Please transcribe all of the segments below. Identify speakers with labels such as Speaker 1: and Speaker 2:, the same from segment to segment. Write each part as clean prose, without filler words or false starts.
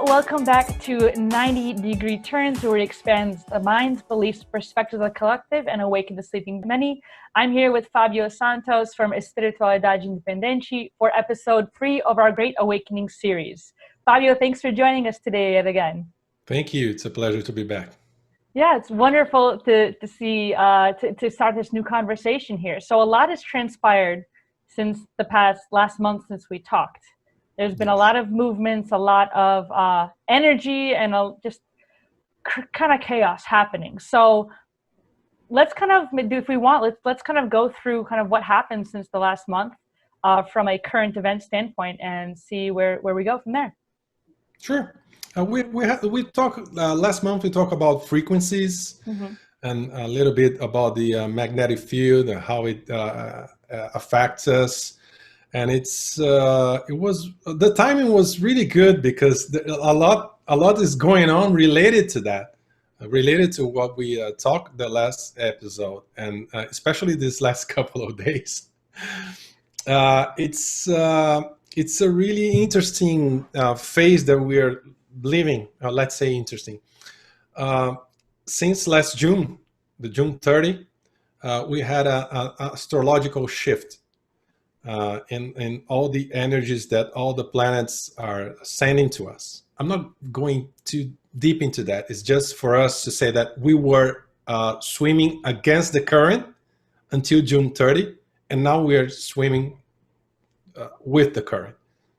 Speaker 1: welcome back to 90-Degree Turns, where we expand the minds, beliefs, perspectives of the collective and awaken the sleeping many. I'm here with Fabio SantoS from Espiritualidade Independente for episode 3 of our Great Awakening series. Fabio, thanks for joining us today yet again.
Speaker 2: Thank you. It's a pleasure to be back.
Speaker 1: Yeah, it's wonderful to see, to start this new conversation here. So a lot has transpired since the last month since we talked. There's been a lot of movements, a lot of energy, and just kind of chaos happening. So let's kind of, if we want, let's kind of go through kind of what happened since the last month from a current event standpoint and see where we go from there.
Speaker 2: Sure. We talked last month. We talked about frequencies and a little bit about the magnetic field and how it affects us. And the timing was really good because a lot is going on related to that, related to what we talked the last episode, and especially this last couple of days. It's a really interesting phase that we are living. Let's say interesting. Since last June, the June 30, we had an astrological shift. In all the energies that all the planets are sending to us. I'm not going too deep into that. It's just for us to say that we were swimming against the current until June 30, and now we are swimming with the current.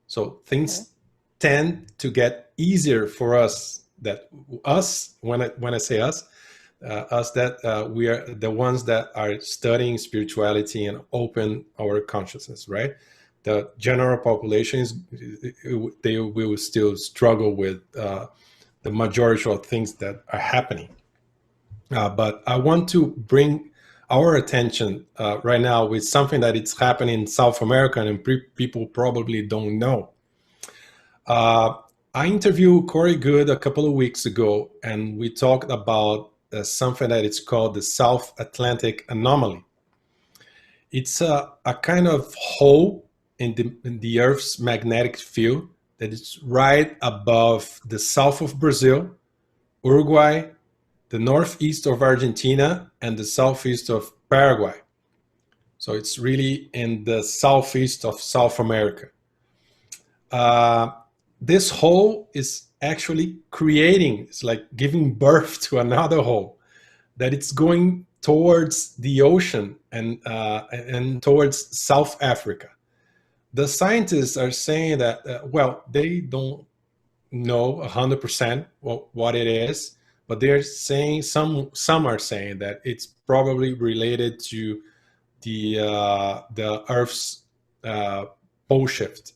Speaker 2: So things tend to get easier for us. When I say us that we are the ones that are studying spirituality and open our consciousness, right? The general population they will still struggle with the majority of things that are happening. But I want to bring our attention right now with something that it's happening in South America and people probably don't know. I interviewed Corey Good a couple of weeks ago, and we talked about something that it's called the South Atlantic Anomaly. It's a kind of hole in the Earth's magnetic field that is right above the south of Brazil, Uruguay, the northeast of Argentina, and the southeast of Paraguay. So it's really in the southeast of South America. This hole is actually it's like giving birth to another hole, that it's going towards the ocean and towards South Africa. The scientists are saying that, they don't know 100% what it is, but they're saying some are saying that it's probably related to the Earth's pole shift.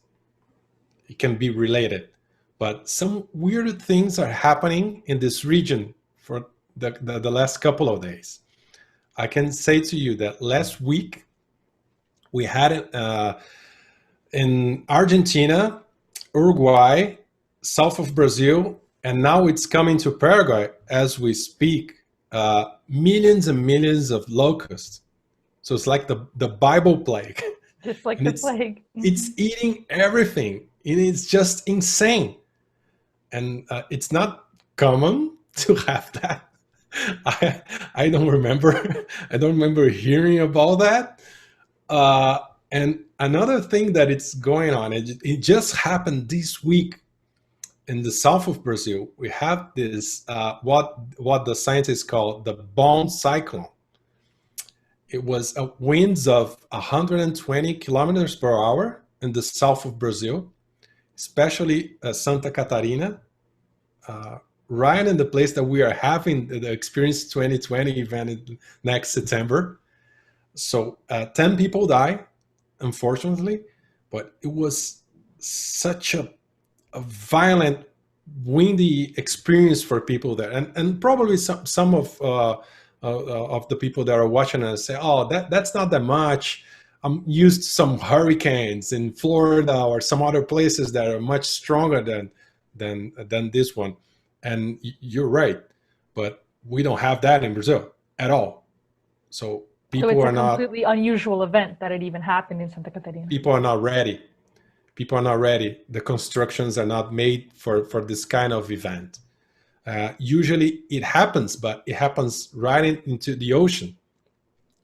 Speaker 2: It can be related. But some weird things are happening in this region for the last couple of days. I can say to you that last week we had it in Argentina, Uruguay, south of Brazil, and now it's coming to Paraguay as we speak. Millions and millions of locusts. So it's like the Bible plague.
Speaker 1: Just like the plague.
Speaker 2: It's eating everything. It's just insane. And it's not common to have that. I don't remember. I don't remember hearing about that. And another thing that it's going on, it just happened this week in the south of Brazil. We have this what the scientists call the bone cyclone. It was winds of 120 kilometers per hour in the south of Brazil, especially Santa Catarina, right in the place that we are having the Experience 2020 event next September. So 10 people died, unfortunately, but it was such a violent, windy experience for people there. And probably some of the people that are watching us say, oh, that's not that much. I'm used to some hurricanes in Florida or some other places that are much stronger than this one. And you're right, but we don't have that in Brazil at all. So people
Speaker 1: it's a completely unusual event that it even happened in Santa Catarina.
Speaker 2: People are not ready. People are not ready. The constructions are not made for this kind of event. Usually it happens, but it happens right into the ocean,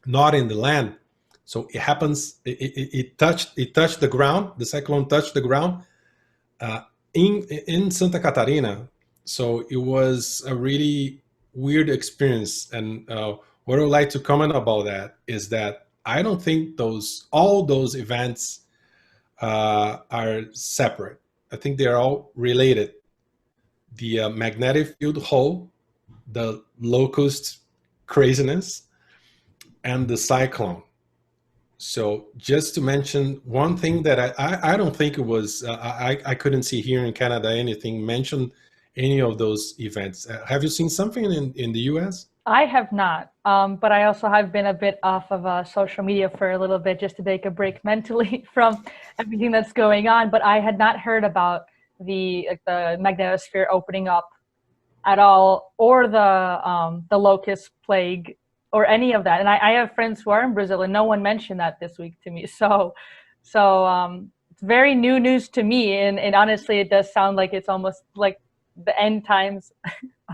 Speaker 2: not in the land. So it happens, it touched the ground, the cyclone touched the ground in Santa Catarina. So it was a really weird experience. And what I would like to comment about that is that I don't think all those events are separate. I think they're all related. The magnetic field hole, the locust craziness, and the cyclone. So just to mention one thing that I don't think it was, I couldn't see here in Canada anything mention any of those events. Have you seen something in the US?
Speaker 1: I have not, but I also have been a bit off of social media for a little bit just to take a break mentally from everything that's going on. But I had not heard about the magnetosphere opening up at all, or the locust plague, or any of that. And I have friends who are in Brazil, and no one mentioned that this week to me. So it's very new news to me, and honestly, it does sound like it's almost like the end times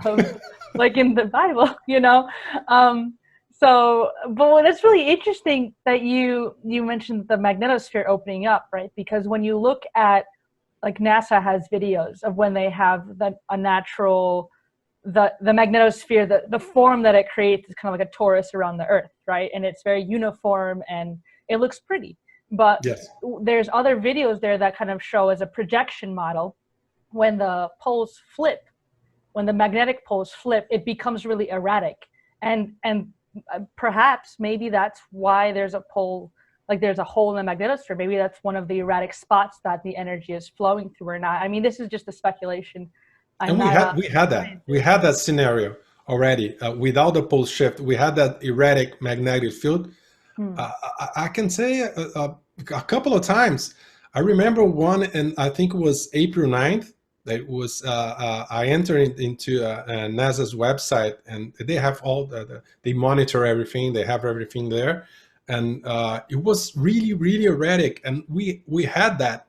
Speaker 1: of like in the Bible, you know. But it's really interesting that you mentioned the magnetosphere opening up, right? Because when you look at, like, NASA has videos of when they have a natural, the magnetosphere, the form that it creates is kind of like a torus around the Earth, right? And it's very uniform and it looks pretty. But
Speaker 2: Yes.
Speaker 1: There's other videos there that kind of show as a projection model, when the poles flip, when the magnetic poles flip, it becomes really erratic. And perhaps maybe that's why there's a pole, like there's a hole in the magnetosphere. Maybe that's one of the erratic spots that the energy is flowing through or not. I mean, this is just a speculation.
Speaker 2: And we had that scenario already. Without the pole shift, we had that erratic magnetic field. I can say a couple of times. I remember one, and I think it was April 9th. That was I entered into NASA's website, and they have all they monitor everything. They have everything there, and it was really, really erratic. And we had that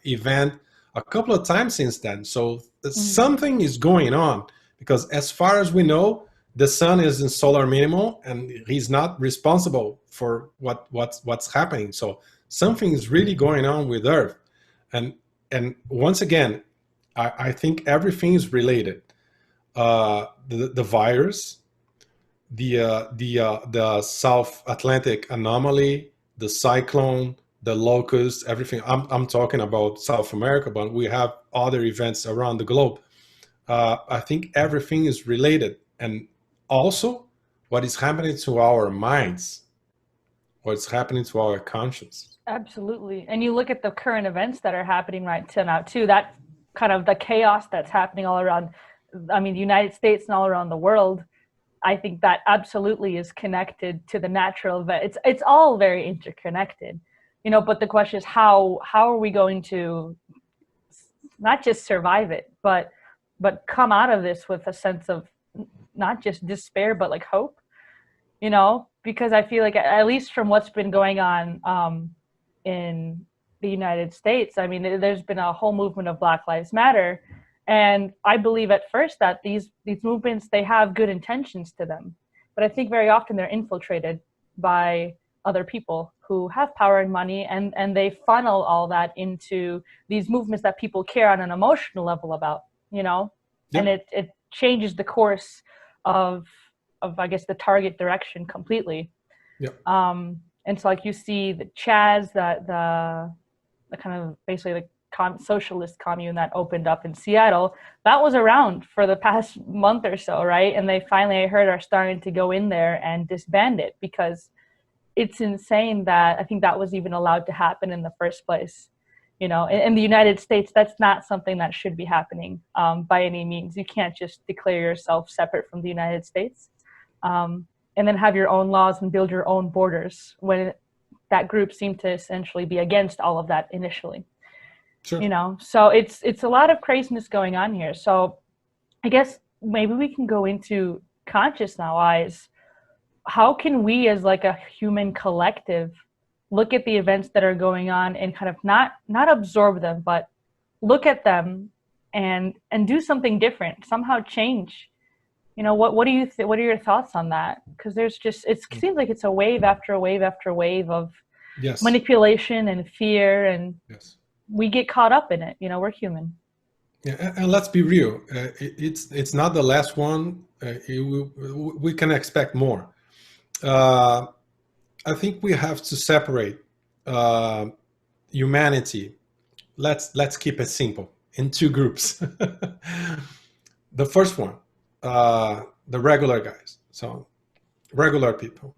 Speaker 2: event a couple of times since then. So something is going on, because as far as we know, the sun is in solar minimal, and he's not responsible for what's happening. So something is really going on with Earth, and once again, I think everything is related. The virus, the South Atlantic anomaly, the cyclone, the locust, everything. I'm talking about South America, but we have other events around the globe. I think everything is related, and also what is happening to our minds, what's happening to our conscience.
Speaker 1: Absolutely. And you look at the current events that are happening right now too, that kind of the chaos that's happening all around, I mean, the United States and all around the world. I think that absolutely is connected to the natural event. It's all very interconnected, you know, but the question is how are we going to not just survive it, but come out of this with a sense of not just despair, but like hope, you know, because I feel like, at least from what's been going on in the United States, I mean, there's been a whole movement of Black Lives Matter. And I believe at first that these movements, they have good intentions to them. But I think very often they're infiltrated by other people who have power and money, and they funnel all that into these movements that people care on an emotional level about, you know? Yep. And it changes the course of I guess the target direction completely.
Speaker 2: Yep.
Speaker 1: And so, like, you see the Chaz, the kind of basically the socialist commune that opened up in Seattle, that was around for the past month or so, right? And they finally, I heard, are starting to go in there and disband it, because it's insane that I think that was even allowed to happen in the first place. You know, in the United States, that's not something that should be happening by any means. You can't just declare yourself separate from the United States and then have your own laws and build your own borders, when that group seemed to essentially be against all of that initially. Sure. You know, so it's a lot of craziness going on here. So I guess maybe we can go into conscious now wise. How can we as like a human collective look at the events that are going on and kind of not absorb them, but look at them and do something different, somehow change. You know, what are your thoughts on that? Because there's just, it seems like it's a wave after wave after wave of
Speaker 2: Yes.
Speaker 1: manipulation and fear, and
Speaker 2: Yes.
Speaker 1: we get caught up in it. You know, we're human.
Speaker 2: Yeah, and let's be real. It's not the last one. We can expect more. I think we have to separate humanity. Let's keep it simple in two groups. The first one, the regular guys. So regular people,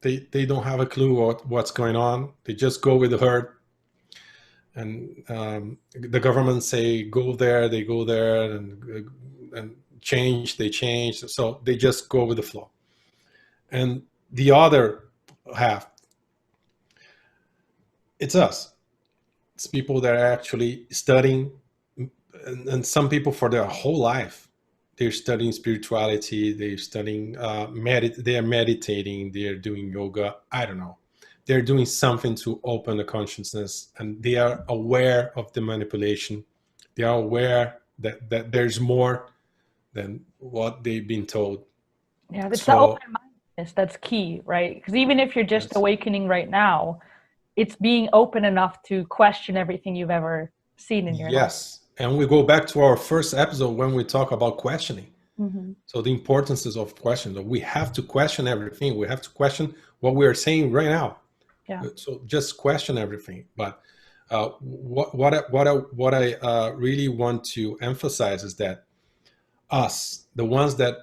Speaker 2: they don't have a clue what's going on. They just go with the herd. And the government say go there, they go there, and change, they change. So they just go with the flow. And the other half, it's us. It's people that are actually studying, and some people for their whole life, they're studying spirituality, they're studying, they are meditating, they're doing yoga, I don't know. They're doing something to open the consciousness, and they are aware of the manipulation. They are aware that there's more than what they've been told.
Speaker 1: Yeah, it's the open-mindedness that's key, right? Because even if you're just awakening right now, it's being open enough to question everything you've ever seen in your life.
Speaker 2: Yes, and we go back to our first episode when we talk about questioning.
Speaker 1: Mm-hmm.
Speaker 2: So the importance of questioning. We have to question everything. We have to question what we are saying right now.
Speaker 1: Yeah.
Speaker 2: So just question everything. But what I really want to emphasize is that us, the ones that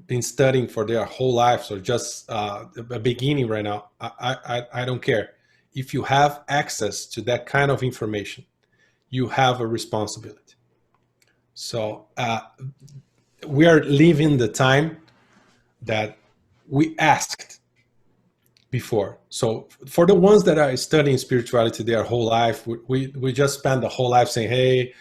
Speaker 2: been studying for their whole lives, or just a beginning right now, I don't care. If you have access to that kind of information, you have a responsibility. So we are living the time that we asked before. So for the ones that are studying spirituality their whole life, we just spend the whole life saying, hey,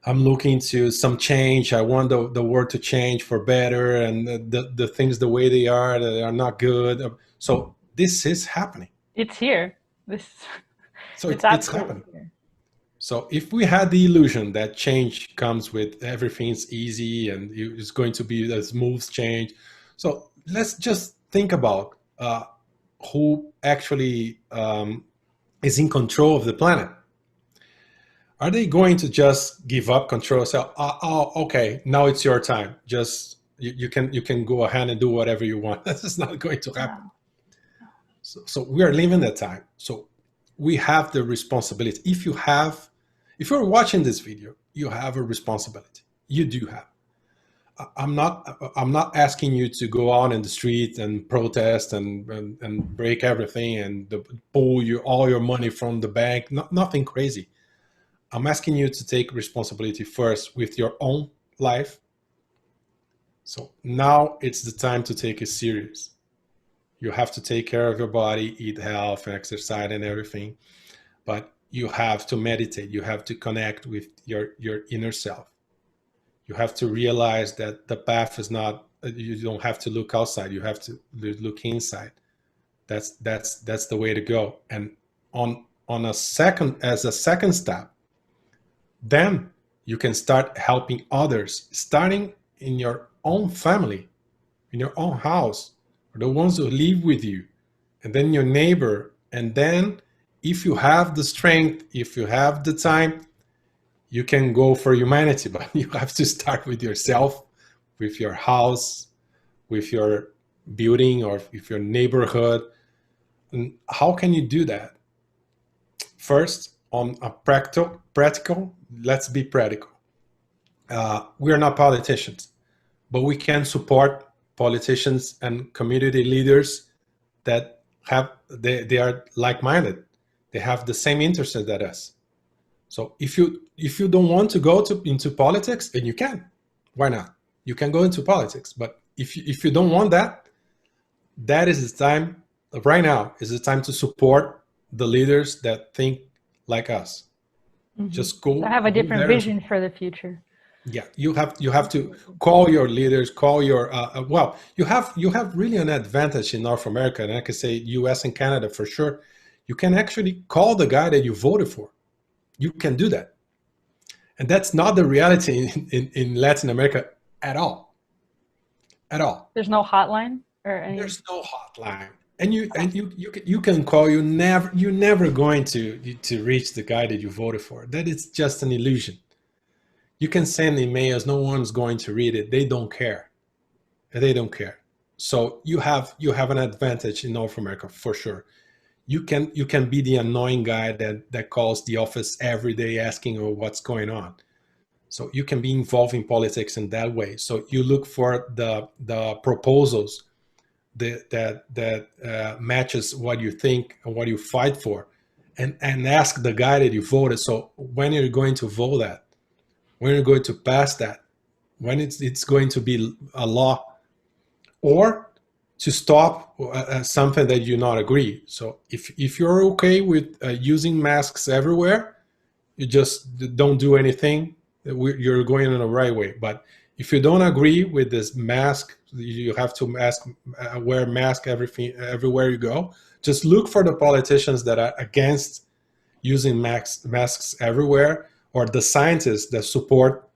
Speaker 2: I'm looking to some change. I want the world to change for better, and the things the way they are not good. So this is happening.
Speaker 1: It's here.
Speaker 2: So it's happening. Here. So if we had the illusion that change comes with everything's easy and it's going to be a smooth change. So let's just think about who actually is in control of the planet. Are they going to just give up control? Say, oh, okay, now it's your time. Just you can go ahead and do whatever you want. That's just not going to happen. So we are living that time. So we have the responsibility. If you're watching this video, you have a responsibility. You do have. I'm not asking you to go out in the street and protest and break everything and pull all your money from the bank. Nothing crazy. I'm asking you to take responsibility first with your own life. So now it's the time to take it serious. You have to take care of your body, eat health, exercise, and everything. But you have to meditate. You have to connect with your inner self. You have to realize that the path is not, you don't have to look outside. You have to look inside. That's the way to go. And as a second step, then you can start helping others, starting in your own family, in your own house, or the ones who live with you, and then your neighbor. And then if you have the strength, if you have the time, you can go for humanity, but you have to start with yourself, with your house, with your building, or with your neighborhood. And how can you do that? First, on a practical, let's be practical. We are not politicians, but we can support politicians and community leaders that they are like-minded. They have the same interests as us. So if you don't want to go into politics, then you can. Why not? You can go into politics. But if you don't want that, that is the time. Right now is the time to support the leaders that think like us. Mm-hmm. Just go.
Speaker 1: I have a different vision for the future.
Speaker 2: Yeah, you have to call your leaders, call your well, you have really an advantage in North America, and I can say US and Canada for sure. You can actually call the guy that you voted for. You can do that. And that's not the reality in Latin America at all. At all.
Speaker 1: There's no hotline or any.
Speaker 2: There's no hotline. And you can call. You're never going to reach the guy that you voted for. That is just an illusion. You can send emails. No one's going to read it. They don't care. They don't care. So you have an advantage in North America for sure. You can be the annoying guy that calls the office every day asking, oh, what's going on. So you can be involved in politics in that way. So you look for the proposals that matches what you think and what you fight for, and ask the guy that you voted. So when are you going to vote that? When are you going to pass that? When it's going to be a law, or to stop something that you not agree. So if you're okay with using masks everywhere, you just don't do anything. You're going in the right way. But if you don't agree with this mask, you have to wear mask everywhere you go. Just look for the politicians that are against using masks everywhere, or the scientists that support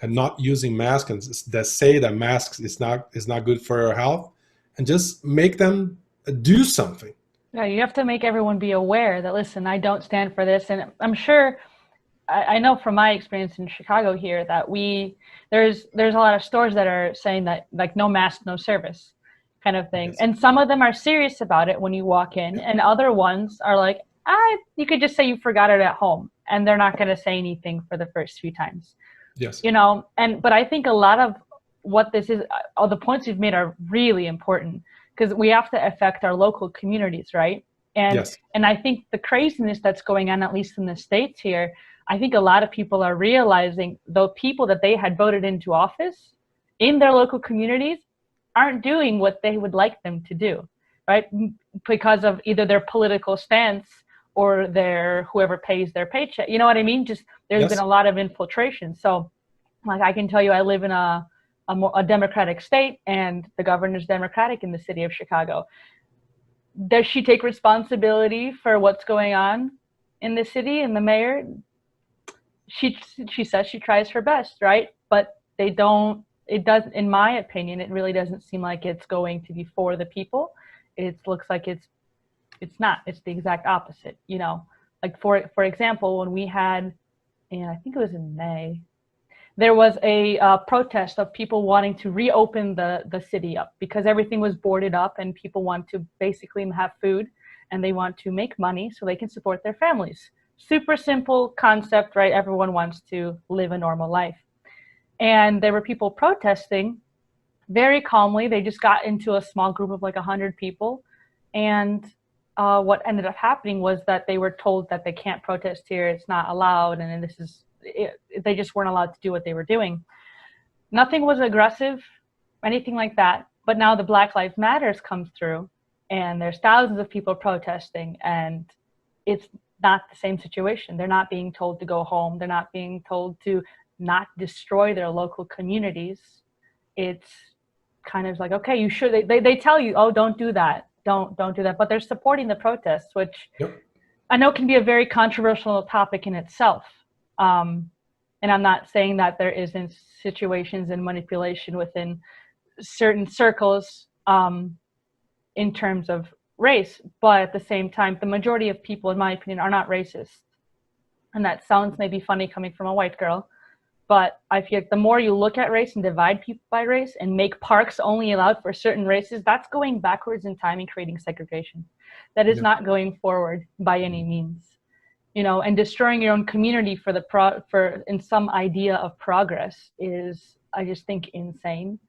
Speaker 2: and not using masks and that say that masks is not good for your health, and just make them do something.
Speaker 1: Yeah, you have to make everyone be aware that, listen, I don't stand for this. And I'm sure, I know from my experience in Chicago here that there's a lot of stores that are saying that, like, no mask, no service kind of thing. Yes. And some of them are serious about it when you walk in, and other ones are like, you could just say you forgot it at home, and they're not going to say anything for the first few times.
Speaker 2: Yes.
Speaker 1: You know, but I think a lot of what this is, all the points you've made are really important, because we have to affect our local communities, right? And
Speaker 2: yes.
Speaker 1: And I think the craziness that's going on, at least in the States here, I think a lot of people are realizing the people that they had voted into office in their local communities aren't doing what they would like them to do, right? Because of either their political stance or whoever pays their paycheck. You know what I mean? Just there's
Speaker 2: yes.
Speaker 1: been a lot of infiltration. So, like, I can tell you, I live in a Democratic state, and the governor's Democratic in the city of Chicago. Does she take responsibility for what's going on in the city and the mayor? She says she tries her best, right? But they don't. It doesn't, in my opinion, it really doesn't seem like it's going to be for the people. It looks like it's not. It's the exact opposite. You know, like for example, when we had, and I think it was in May, there was a protest of people wanting to reopen the city up because everything was boarded up, and people want to basically have food, and they want to make money so they can support their families. Super simple concept, right? Everyone wants to live a normal life. And there were people protesting very calmly. They just got into a small group of like 100 people. And what ended up happening was that they were told that they can't protest here. It's not allowed. And they just weren't allowed to do what they were doing. Nothing was aggressive, anything like that. But now the Black Lives Matters comes through, and there's thousands of people protesting, and it's not the same situation. They're not being told to go home. They're not being told to not destroy their local communities. It's kind of like, okay, you should. They tell you, oh, don't do that. Don't do that. But they're supporting the protests, which
Speaker 2: yep.
Speaker 1: I know can be a very controversial topic in itself. And I'm not saying that there isn't situations and manipulation within certain circles in terms of race, but at the same time, the majority of people, in my opinion, are not racist. And that sounds maybe funny coming from a white girl, but I feel like the more you look at race and divide people by race and make parks only allowed for certain races, that's going backwards in time and creating segregation. That is not going forward by any means. You know, and destroying your own community for in some idea of progress is, I just think, insane,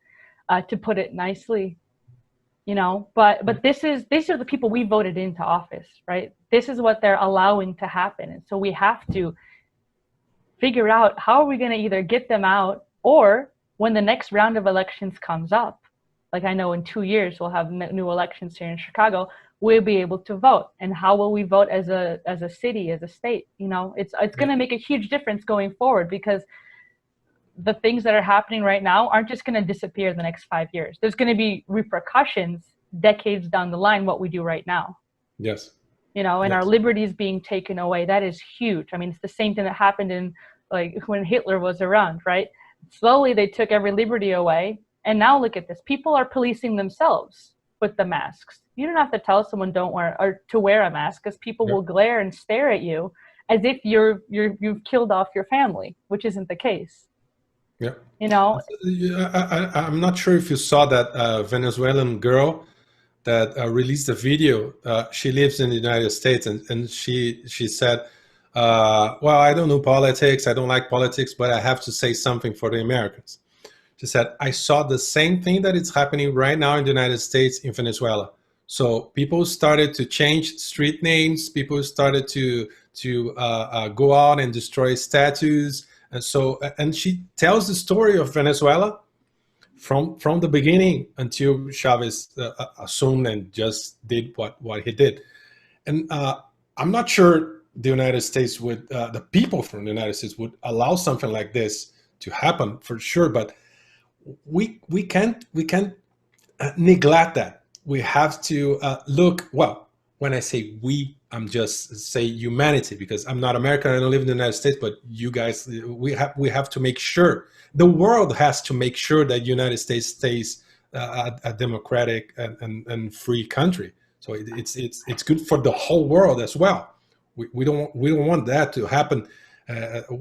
Speaker 1: to put it nicely. You know, but these are the people we voted into office, right? This is what they're allowing to happen. And so we have to figure out how are we going to either get them out, or when the next round of elections comes up, like I know in 2 years we'll have new elections here in Chicago, we'll be able to vote. And how will we vote as a city, as a state? You know, it's going to make a huge difference going forward, because the things that are happening right now aren't just going to disappear in the next 5 years. There's going to be repercussions decades down the line, what we do right now.
Speaker 2: Yes.
Speaker 1: you know, and our liberties being taken away. That is huge. I mean, it's the same thing that happened in, like, when Hitler was around, right? Slowly they took every liberty away, and now look at this. People are policing themselves with the masks. You don't have to tell someone don't wear or to wear a mask, because people will glare and stare at you as if you've killed off your family, which isn't the case.
Speaker 2: Yeah.
Speaker 1: You know,
Speaker 2: I'm not sure if you saw that Venezuelan girl that released a video. She lives in the United States, and she said, well, I don't know politics, I don't like politics, but I have to say something for the Americans. She said, I saw the same thing that is happening right now in the United States in Venezuela. So people started to change street names, people started to go out and destroy statues. And she tells the story of Venezuela from the beginning until Chavez assumed and just did what he did. And I'm not sure the United States would, the people from the United States would allow something like this to happen, for sure. But we can't neglect that. We have to look. Well, when I say we, I'm just say humanity, because I'm not American, I don't live in the United States, but you guys, we have to make sure, the world has to make sure that United States stays a democratic and free country. So it's good for the whole world as well. We don't want that to happen.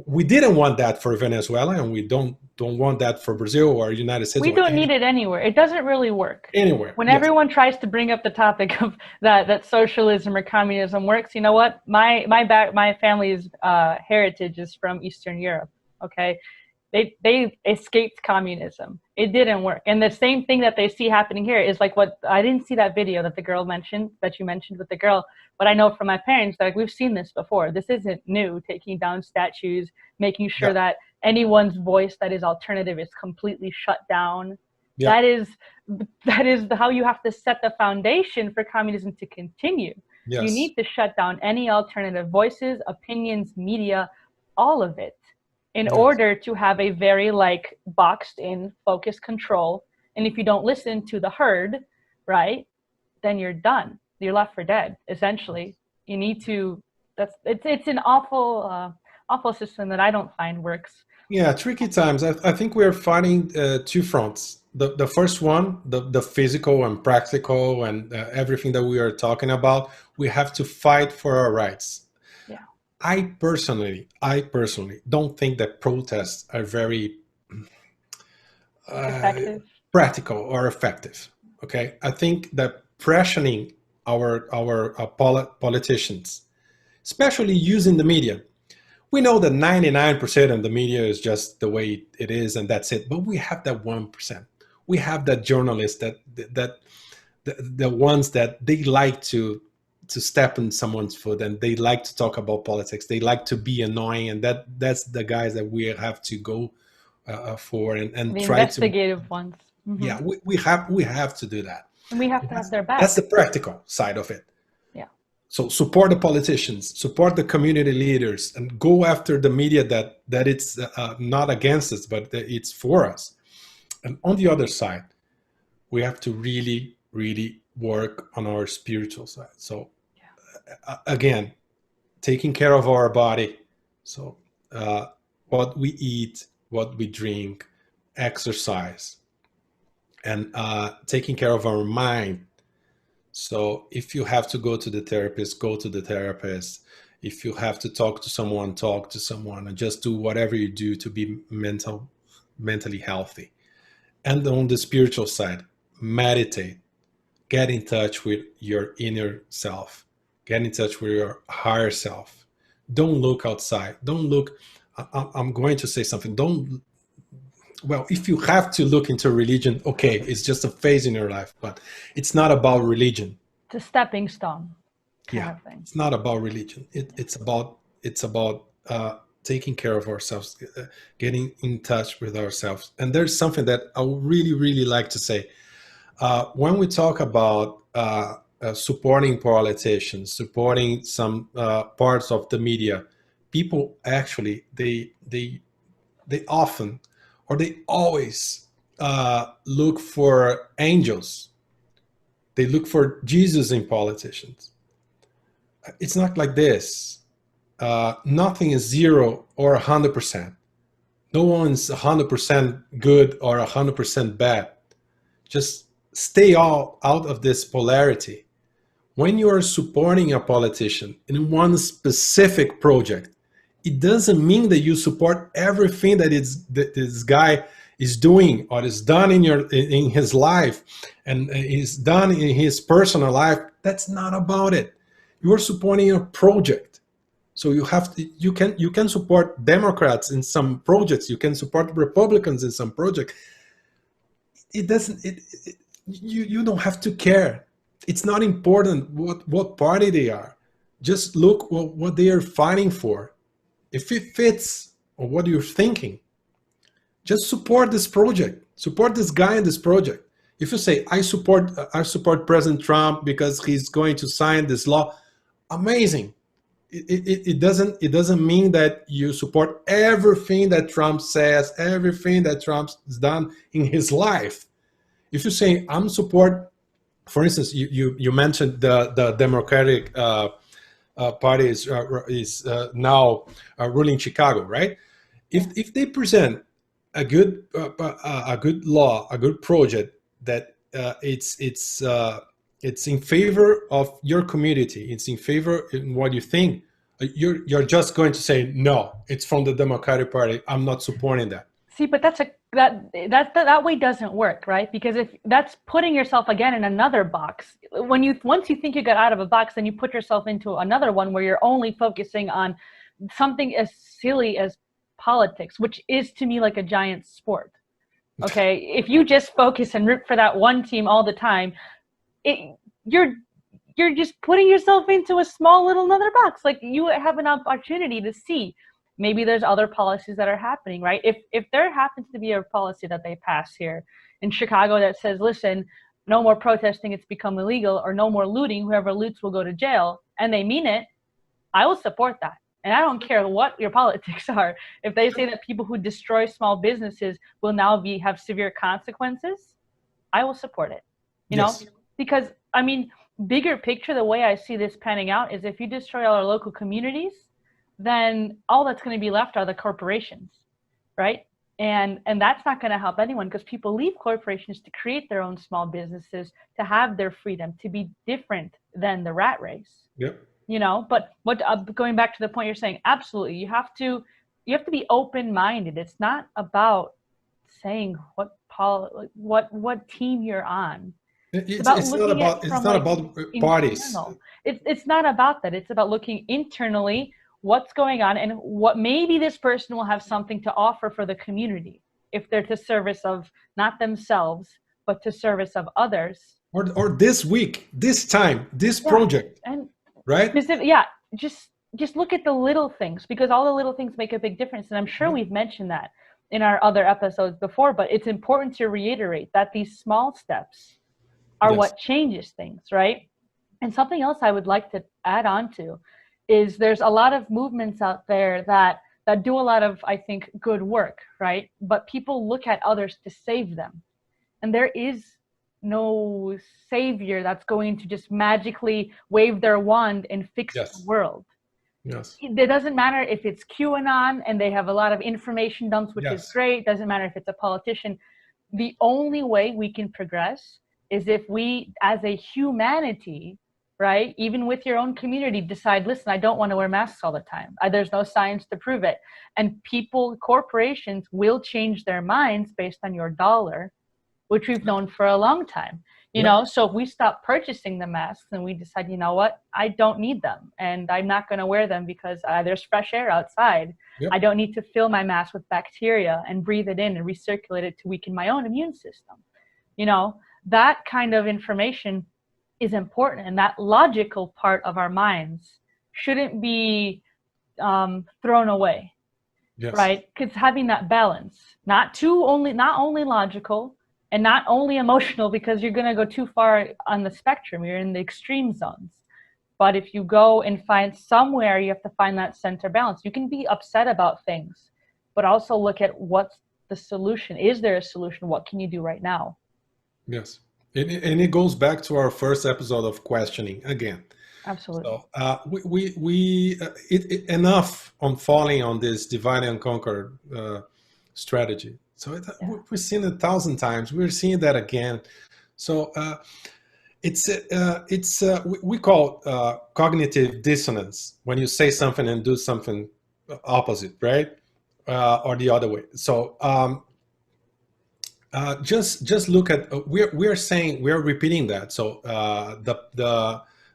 Speaker 2: We didn't want that for Venezuela, and we don't want that for Brazil or United States.
Speaker 1: We don't need it anywhere. It doesn't really work.
Speaker 2: Anywhere.
Speaker 1: When everyone tries to bring up the topic of that socialism or communism works, you know what? My family's heritage is from Eastern Europe. Okay, they escaped communism. It didn't work, and the same thing that they see happening here is like what I didn't see that video that the girl mentioned, that you mentioned with the girl. But I know from my parents that, like, we've seen this before. This isn't new, taking down statues, making sure that anyone's voice that is alternative is completely shut down. That is how you have to set the foundation for communism to continue. You need to shut down any alternative voices, opinions, media, all of it, in order to have a very, like, boxed in focused control. And if you don't listen to the herd, right, then you're done. You're left for dead, essentially. You need to, it's an awful system that I don't find works.
Speaker 2: Yeah, tricky times. I think we're fighting two fronts. The first one, the physical and practical and everything that we are talking about, we have to fight for our rights.
Speaker 1: Yeah.
Speaker 2: I personally don't think that protests are very practical or effective. Okay, I think that pressuring our politicians, especially using the media. We know that 99% of the media is just the way it is, and that's it. But we have that 1%. We have that journalists that the ones that they like to step in someone's foot, and they like to talk about politics. They like to be annoying, and that's the guys that we have to go for and
Speaker 1: the
Speaker 2: try
Speaker 1: investigative ones. Mm-hmm.
Speaker 2: Yeah, we have to do that.
Speaker 1: And we have to have their back.
Speaker 2: That's the practical side of it.
Speaker 1: Yeah.
Speaker 2: So support the politicians, support the community leaders, and go after the media that it's not against us, but that it's for us. And on the other side, we have to really, really work on our spiritual side. So again, taking care of our body. So what we eat, what we drink, exercise, and taking care of our mind. So if you have to go to the therapist, go to the therapist. If you have to talk to someone, talk to someone, and just do whatever you do to be mentally healthy. And on the spiritual side, meditate, get in touch with your inner self, get in touch with your higher self. Don't look outside. Don't look, I'm going to say something. Well, if you have to look into religion, okay, it's just a phase in your life, but it's not about religion.
Speaker 1: It's a stepping stone.
Speaker 2: Yeah, it's not about religion. It's about taking care of ourselves, getting in touch with ourselves. And there's something that I would really, really like to say. When we talk about supporting politicians, supporting some parts of the media, people actually, they often, or they always look for angels. They look for Jesus in politicians. it's not like this. Nothing is 0 or 100%. No one's 100% good or 100% bad. Just stay out of this polarity. When you are supporting a politician in one specific project, it doesn't mean that you support everything that this guy is doing or is done in his life and is done in his personal life. That's not about it. You are supporting a project. So you can support Democrats in some projects. You can support Republicans in some project. You don't have to care. It's not important what party they are. Just look what they are fighting for. If it fits on what you're thinking, just support this project. Support this guy in this project. If you say, I support President Trump because he's going to sign this law, amazing. It doesn't mean that you support everything that Trump says, everything that Trump's done in his life. If you say, I'm support, for instance, you mentioned the Democratic Party is now ruling Chicago, right? If they present a good law, a good project that it's in favor of your community, it's in favor in what you think, you're just going to say, no, it's from the Democratic Party, I'm not supporting that.
Speaker 1: See, but that way doesn't work, right? Because if that's putting yourself again in another box. Once you think you got out of a box, then you put yourself into another one where you're only focusing on something as silly as politics, which is to me like a giant sport. Okay, if you just focus and root for that one team all the time, you're just putting yourself into a small little another box. Like, you have an opportunity to see maybe there's other policies that are happening, right? If there happens to be a policy that they pass here in Chicago that says, listen, no more protesting, it's become illegal, or no more looting, whoever loots will go to jail, and they mean it, I will support that. And I don't care what your politics are. If they say that people who destroy small businesses will now have severe consequences, I will support it. You know, because I mean, bigger picture, the way I see this panning out is if you destroy all our local communities, then all that's going to be left are the corporations, right? And that's not going to help anyone, because people leave corporations to create their own small businesses, to have their freedom, to be different than the rat race. Yep. You know, but going back to the point you're saying, absolutely, you have to be open-minded. It's not about saying what team you're on. It's not about parties. It's not about that. It's about looking internally, what's going on, and what maybe this person will have something to offer for the community, if they're to service of not themselves, but to service of others.
Speaker 2: Or this week, this time, this project.
Speaker 1: And
Speaker 2: right?
Speaker 1: Just look at the little things, because all the little things make a big difference. And I'm sure we've mentioned that in our other episodes before, but it's important to reiterate that these small steps are what changes things, right? And something else I would like to add on to is there's a lot of movements out there that do a lot of, I think, good work, right? But people look at others to save them. And there is no savior that's going to just magically wave their wand and fix the world. Yes. It doesn't matter if it's QAnon and they have a lot of information dumps, which is great. Doesn't matter if it's a politician. The only way we can progress is if we, as a humanity, right, even with your own community, decide, listen, I don't want to wear masks all the time. There's no science to prove it. And corporations will change their minds based on your dollar, which we've known for a long time. You know, so if we stop purchasing the masks and we decide, you know what, I don't need them and I'm not going to wear them because there's fresh air outside. I don't need to fill my mask with bacteria and breathe it in and recirculate it to weaken my own immune system. You know, that kind of information is important, and that logical part of our minds shouldn't be thrown away, right? Because having that balance, not only logical, and not only emotional, because you're going to go too far on the spectrum. You're in the extreme zones. But if you go and find somewhere, you have to find that center balance. You can be upset about things, but also look at what's the solution. Is there a solution? What can you do right now?
Speaker 2: Yes. And it goes back to our first episode of questioning again.
Speaker 1: Absolutely.
Speaker 2: So enough on falling on this divide and conquer strategy. So we've seen it 1,000 times. We're seeing that again. So we call cognitive dissonance when you say something and do something opposite, right? Or the other way. So just look at we're repeating that. So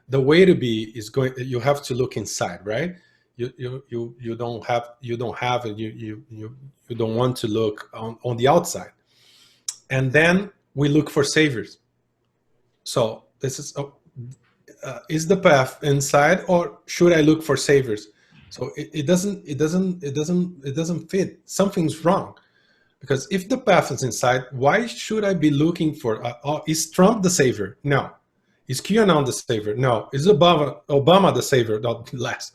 Speaker 2: the way to be is going. You have to look inside, right? You don't have and you don't want to look on the outside. And then we look for saviors. So this is the path inside, or should I look for saviors? So it doesn't fit. Something's wrong. Because if the path is inside, why should I be looking for, is Trump the savior? No. Is QAnon the savior? No. Is Obama the savior? Not less.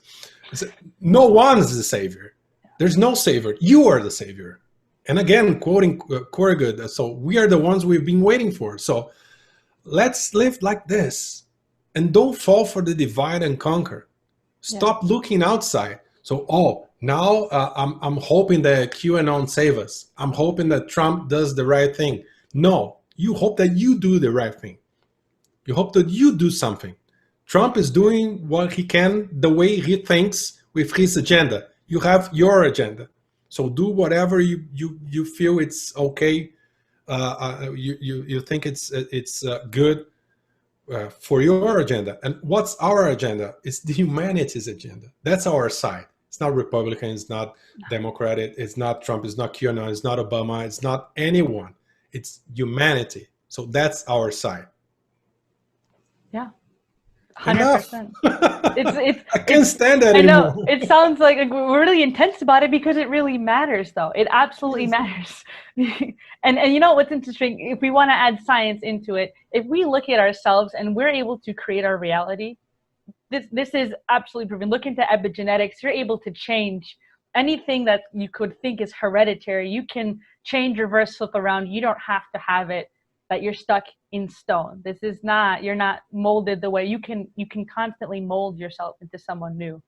Speaker 2: No one is the savior. There's no savior. You are the savior. And again, quoting Corrigan, so we are the ones we've been waiting for. So let's live like this and don't fall for the divide and conquer. Stop looking outside. So, now I'm hoping that QAnon save us. I'm hoping that Trump does the right thing. No, you hope that you do the right thing. You hope that you do something. Trump is doing what he can the way he thinks with his agenda. You have your agenda. So do whatever you feel it's okay. You think it's good for your agenda. And what's our agenda? It's the humanity's agenda. That's our side. It's not Republican, it's not Democratic, it's not Trump, it's not QAnon, it's not Obama, it's not anyone. It's humanity. So that's our side.
Speaker 1: Yeah. 100%.
Speaker 2: I can't stand that anymore.
Speaker 1: I know. It sounds like we're really intense about it because it really matters, though. It absolutely matters. And you know what's interesting? If we want to add science into it, if we look at ourselves and we're able to create our reality, this is absolutely proven. Look into epigenetics. You're able to change anything that you could think is hereditary. You can change, reverse, flip around. You don't have to have it that you're stuck in stone. This is not, you're not molded the way you can constantly mold yourself into someone new,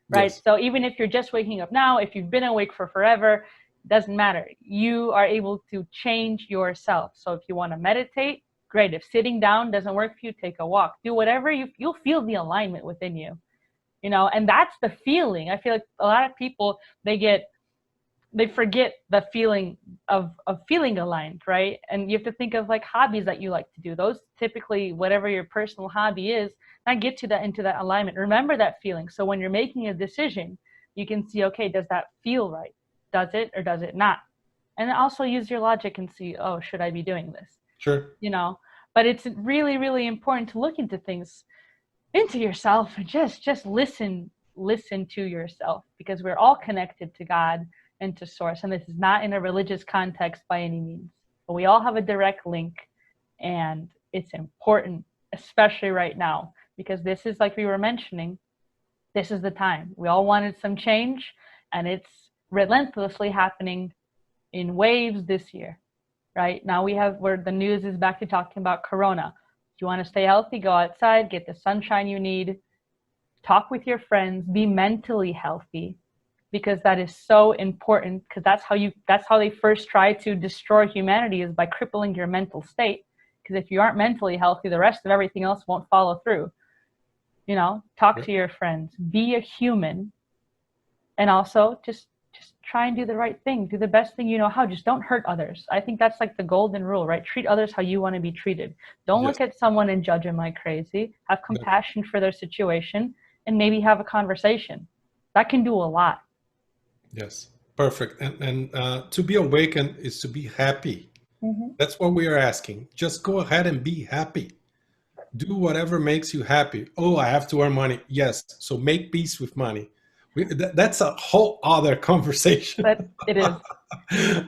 Speaker 1: right? Yes. So even if you're just waking up now, if you've been awake for forever, doesn't matter. You are able to change yourself. So if you want to meditate, great. If sitting down doesn't work for you, take a walk. Do whatever you'll feel the alignment within you, you know, and that's the feeling. I feel like a lot of people, they forget the feeling of feeling aligned, right? And you have to think of like hobbies that you like to do. Those typically, whatever your personal hobby is, that get you into that alignment. Remember that feeling. So when you're making a decision, you can see, okay, does that feel right? Does it or does it not? And then also use your logic and see, oh, should I be doing this?
Speaker 2: Sure.
Speaker 1: You know, but it's really, really important to look into things, into yourself, and just listen to yourself, because we're all connected to God and to source. And this is not in a religious context by any means, but we all have a direct link, and it's important, especially right now, because this is, like we were mentioning, this is the time. We all wanted some change, and it's relentlessly happening in waves this year. Right now where the news is back to talking about Corona. If you want to stay healthy, go outside, get the sunshine you need, talk with your friends, be mentally healthy, because that is so important, because that's how they first try to destroy humanity, is by crippling your mental state. Because if you aren't mentally healthy, the rest of everything else won't follow through. You know, talk to your friends, be a human, and also just try and do the right thing. Do the best thing you know how. Just don't hurt others. I think that's like the golden rule, right? Treat others how you want to be treated. Don't look at someone and judge them like crazy. Have compassion for their situation, and maybe have a conversation. That can do a lot.
Speaker 2: Yes, perfect. And to be awakened is to be happy. Mm-hmm. That's what we are asking. Just go ahead and be happy. Do whatever makes you happy. Oh, I have to earn money. Yes, so make peace with money. That's a whole other conversation.
Speaker 1: But it is.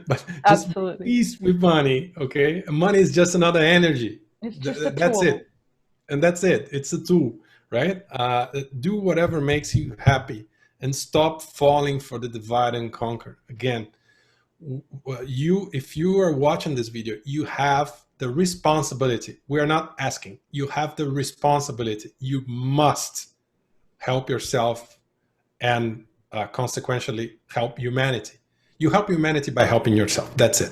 Speaker 2: But just peace with money, okay? Money is just another energy.
Speaker 1: It's just a
Speaker 2: that's
Speaker 1: tool.
Speaker 2: it. And that's it. It's a tool, right? Do whatever makes you happy, and stop falling for the divide and conquer. Again, if you are watching this video, you have the responsibility. We are not asking. You have the responsibility. You must help yourself, and consequently help humanity. You help humanity by helping yourself. That's it.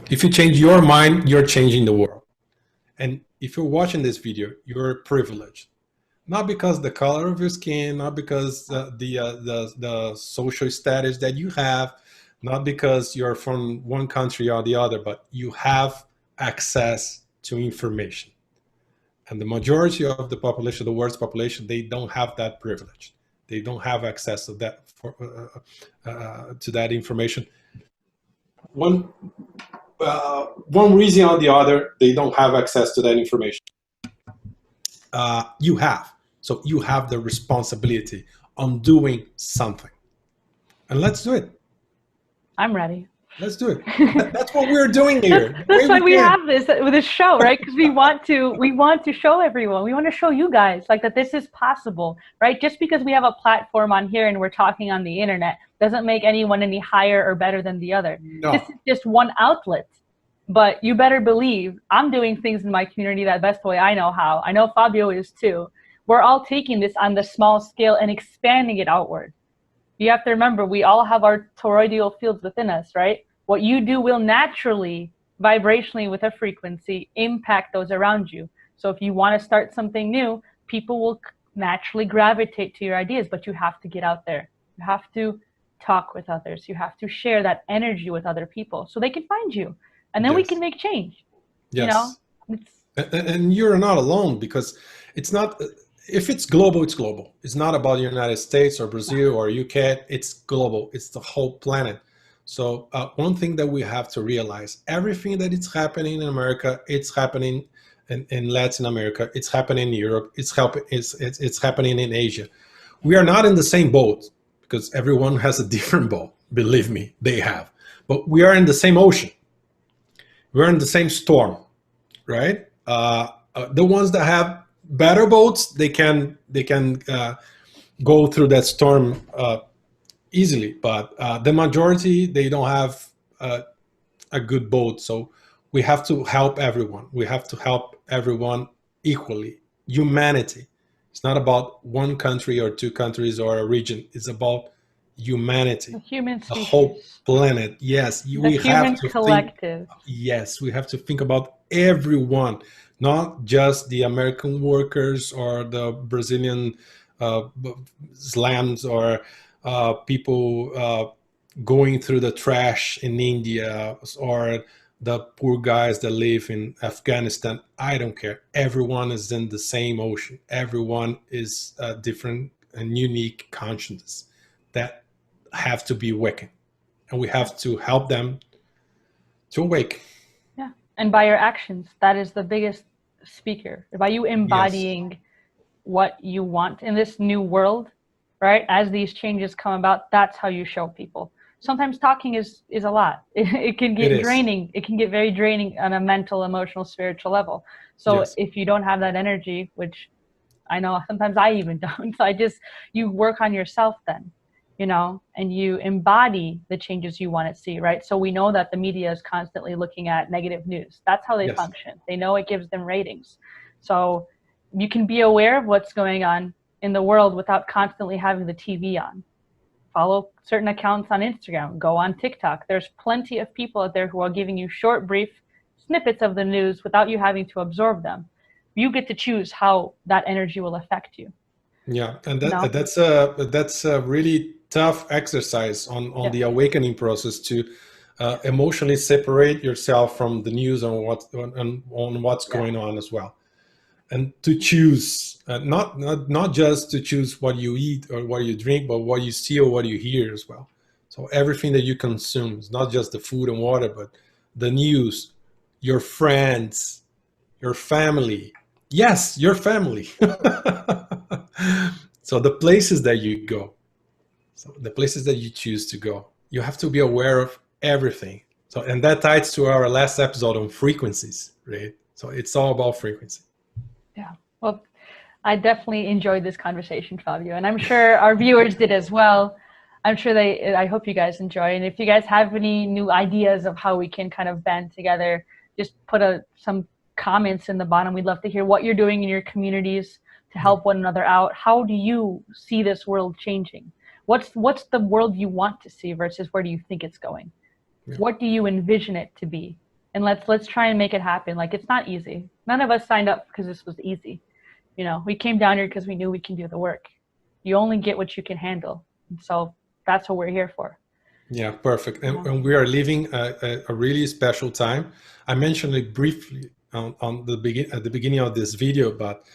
Speaker 2: If you change your mind, you're changing the world. And if you're watching this video, you're privileged. Not because the color of your skin, not because the social status that you have, not because you're from one country or the other, but you have access to information. And the majority of the population, the world's population, they don't have that privilege. They don't have access to that to that information. One reason or the other, they don't have access to that information. You have. So you have the responsibility on doing something. And let's do it.
Speaker 1: I'm ready.
Speaker 2: Let's do it. That's what we're doing here.
Speaker 1: That's why we have this with this show, right? Because we want to show everyone. We want to show you guys like that this is possible, right? Just because we have a platform on here and we're talking on the internet doesn't make anyone any higher or better than the other. No. This is just one outlet. But you better believe I'm doing things in my community that best way I know how. I know Fabio is too. We're all taking this on the small scale and expanding it outward. You have to remember, we all have our toroidal fields within us, right? What you do will naturally, vibrationally with a frequency, impact those around you. So if you want to start something new, people will naturally gravitate to your ideas, but you have to get out there. You have to talk with others. You have to share that energy with other people so they can find you. And then we can make change.
Speaker 2: Yes.
Speaker 1: You know?
Speaker 2: And you're not alone, because it's not, if it's global, it's global. It's not about the United States or Brazil or UK. It's global. It's the whole planet. So one thing that we have to realize, everything that is happening in America, it's happening in Latin America, it's happening in Europe, it's happening in Asia. We are not in the same boat, because everyone has a different boat. Believe me, they have. But we are in the same ocean. We're in the same storm, right? The ones that have better boats, they can go through that storm easily, but the majority, they don't have a good boat. So we have to help everyone. We have to help everyone equally. Humanity. It's not about one country or two countries or a region. It's about humanity.
Speaker 1: The human species.
Speaker 2: The whole planet. Yes, we have to
Speaker 1: collective.
Speaker 2: Yes, we have to think about everyone, not just the American workers or the Brazilian slums or people going through the trash in India, or the poor guys that live in Afghanistan. I don't care. Everyone is in the same ocean. Everyone is a different and unique consciousness that have to be awakened. And we have to help them to awake.
Speaker 1: Yeah. And by your actions, that is the biggest speaker. By you embodying what you want in this new world, right? As these changes come about, that's how you show people. Sometimes talking is a lot. It can get draining. It can get very draining on a mental, emotional, spiritual level. So if you don't have that energy, which I know sometimes I even don't, so you work on yourself then, you know, and you embody the changes you want to see, right? So we know that the media is constantly looking at negative news. That's how they function. They know it gives them ratings. So you can be aware of what's going on in the world without constantly having the TV on. Follow certain accounts on Instagram, go on TikTok. There's plenty of people out there who are giving you short, brief snippets of the news without you having to absorb them. You get to choose how that energy will affect you.
Speaker 2: Yeah, and that's a really tough exercise on the awakening process, to emotionally separate yourself from the news on what's going on as well. And to choose, not just to choose what you eat or what you drink, but what you see or what you hear as well. So everything that you consume, is not just the food and water, but the news, your friends, your family. Yes, your family. So the places that you go, so the places that you choose to go, you have to be aware of everything. So, and that ties to our last episode on frequencies, right? So it's all about frequency.
Speaker 1: Yeah, well, I definitely enjoyed this conversation, Fabio, and I'm sure our viewers did as well. I'm sure I hope you guys enjoy. And if you guys have any new ideas of how we can kind of band together, just put some comments in the bottom. We'd love to hear what you're doing in your communities to help one another out. How do you see this world changing? What's the world you want to see versus where do you think it's going? Yeah. What do you envision it to be? And let's try and make it happen. Like, it's not easy. None of us signed up because this was easy. You know, we came down here because we knew we can do the work. You only get what you can handle. And so that's what we're here for. Yeah, perfect. And we are living a really special time. I mentioned it briefly at the beginning of this video, but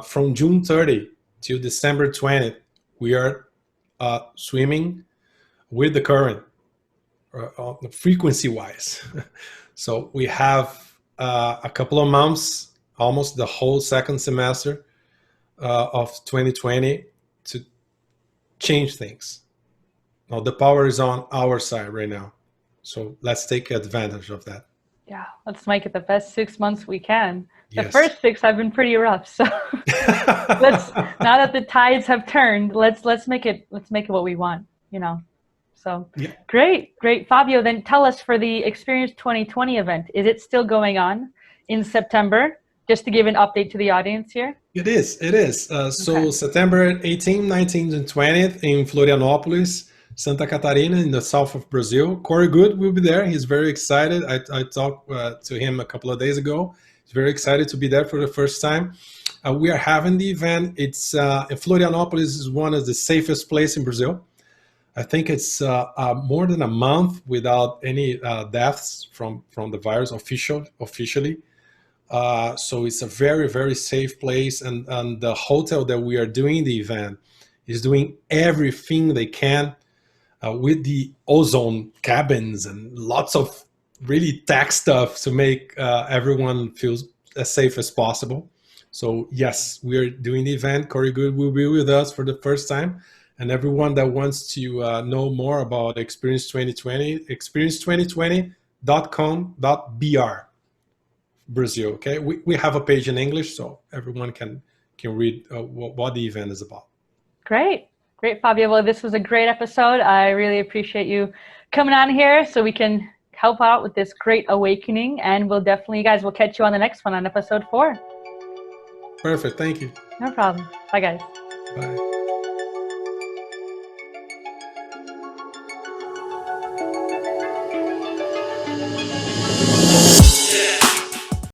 Speaker 1: from June 30 to December 20th, we are swimming with the current, frequency-wise. So we have a couple of months, almost the whole second semester of 2020 to change things. Now the power is on our side right now. So let's take advantage of that. Yeah, let's make it the best 6 months we can. The first 6 have been pretty rough. So now that the tides have turned, let's make it what we want, you know. So yeah. Great. Fabio, then tell us, for the Experience 2020 event, is it still going on in September? Just to give an update to the audience here. It is. So September 18th, 19th, and 20th in Florianópolis, Santa Catarina, in the south of Brazil. Corey Good will be there. He's very excited. I talked to him a couple of days ago. He's very excited to be there for the first time. We are having the event. It's Florianópolis is one of the safest places in Brazil. I think it's more than a month without any deaths from the virus officially. So it's a very, very safe place. And the hotel that we are doing the event is doing everything they can with the ozone cabins and lots of really tech stuff to make everyone feel as safe as possible. So yes, we are doing the event. Corey Good will be with us for the first time. And everyone that wants to know more about Experience 2020, experience2020.com.br, Brazil. Okay, we have a page in English, so everyone can read what the event is about. Great, Fabio. Well, this was a great episode. I really appreciate you coming on here so we can help out with this great awakening. And we'll definitely, guys, we'll catch you on the next one on episode 4. Perfect. Thank you. No problem. Bye, guys. Bye.